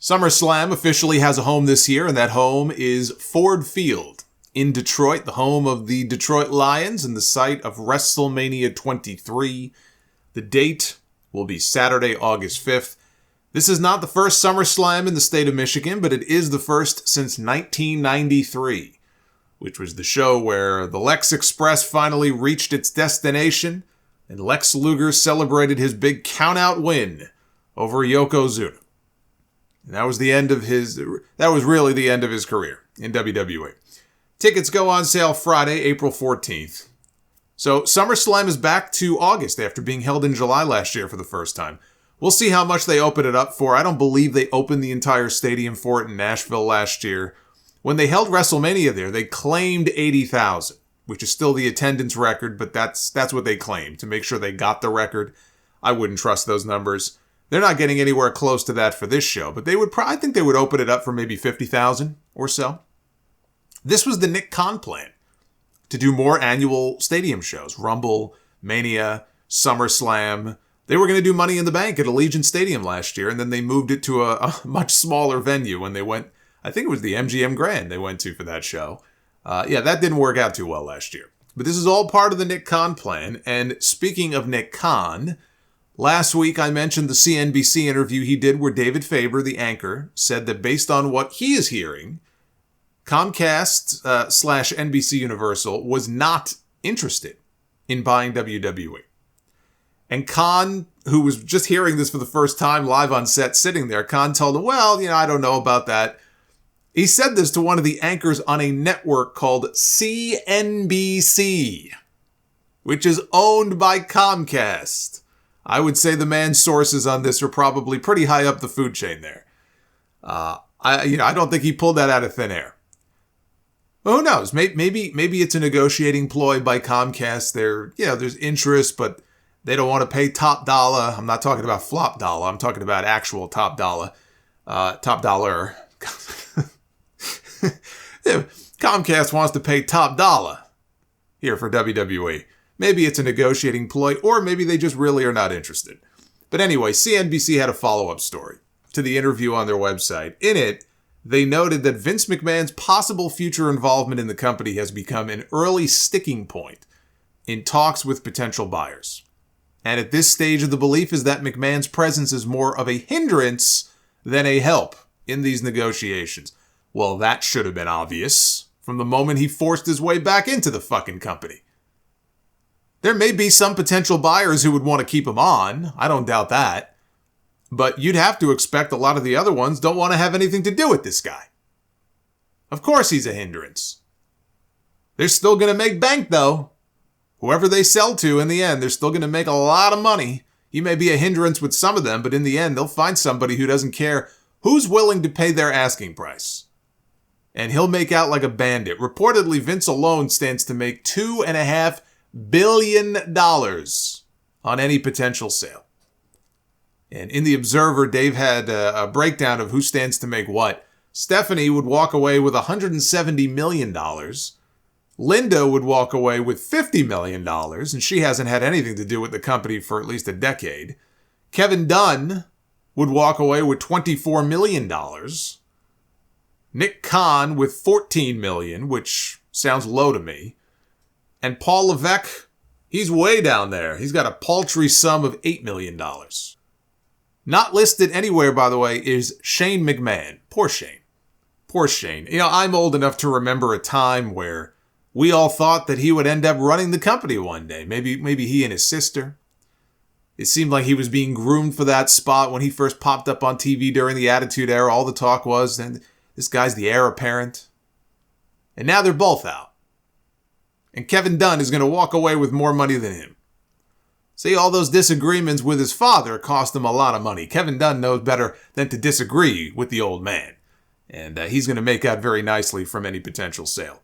Summerslam officially has a home this year, and that home is Ford Field in Detroit, the home of the Detroit Lions and the site of Wrestlemania 23. The date will be Saturday, August 5th. This is not the first SummerSlam in the state of Michigan, but it is the first since 1993, which was the show where the Lex Express finally reached its destination, and Lex Luger celebrated his big count-out win over Yokozuna. And that was really the end of his career in WWE. Tickets go on sale Friday, April 14th. So SummerSlam is back to August after being held in July last year for the first time. We'll see how much they open it up for. I don't believe they opened the entire stadium for it in Nashville last year. When they held WrestleMania there, they claimed 80,000, which is still the attendance record, but that's what they claimed to make sure they got the record. I wouldn't trust those numbers. They're not getting anywhere close to that for this show, but I think they would open it up for maybe 50,000 or so. This was the Nick Khan plan, to do more annual stadium shows. Rumble, Mania, SummerSlam. They were going to do Money in the Bank at Allegiant Stadium last year, and then they moved it to a much smaller venue when they went, I think it was the MGM Grand they went to for that show. That didn't work out too well last year. But this is all part of the Nick Khan plan, and speaking of Nick Khan, last week I mentioned the CNBC interview he did where David Faber, the anchor, said that based on what he is hearing, Comcast / NBC Universal was not interested in buying WWE. And Khan, who was just hearing this for the first time live on set sitting there, Khan told him, well, I don't know about that. He said this to one of the anchors on a network called CNBC, which is owned by Comcast. I would say the man's sources on this are probably pretty high up the food chain there. I don't think he pulled that out of thin air. Well, who knows? Maybe it's a negotiating ploy by Comcast. There's interest, but they don't want to pay top dollar. I'm not talking about flop dollar. I'm talking about actual top dollar. Top dollar. Comcast wants to pay top dollar here for WWE. Maybe it's a negotiating ploy, or maybe they just really are not interested. But anyway, CNBC had a follow-up story to the interview on their website. In it, they noted that Vince McMahon's possible future involvement in the company has become an early sticking point in talks with potential buyers. And at this stage of the belief is that McMahon's presence is more of a hindrance than a help in these negotiations. Well, that should have been obvious from the moment he forced his way back into the fucking company. There may be some potential buyers who would want to keep him on. I don't doubt that. But you'd have to expect a lot of the other ones don't want to have anything to do with this guy. Of course he's a hindrance. They're still going to make bank, though. Whoever they sell to in the end, they're still going to make a lot of money. He may be a hindrance with some of them, but in the end, they'll find somebody who doesn't care who's willing to pay their asking price. And he'll make out like a bandit. Reportedly, Vince alone stands to make $2.5 billion on any potential sale. And in The Observer, Dave had a breakdown of who stands to make what. Stephanie would walk away with $170 million. Linda would walk away with $50 million, and she hasn't had anything to do with the company for at least a decade. Kevin Dunn would walk away with $24 million. Nick Khan with $14 million, which sounds low to me. And Paul Levesque, he's way down there. He's got a paltry sum of $8 million. Not listed anywhere, by the way, is Shane McMahon. Poor Shane. Poor Shane. I'm old enough to remember a time where we all thought that he would end up running the company one day. Maybe he and his sister. It seemed like he was being groomed for that spot when he first popped up on TV during the Attitude Era. All the talk was, and this guy's the heir apparent. And now they're both out. And Kevin Dunn is going to walk away with more money than him. See, all those disagreements with his father cost him a lot of money. Kevin Dunn knows better than to disagree with the old man. And he's going to make out very nicely from any potential sale.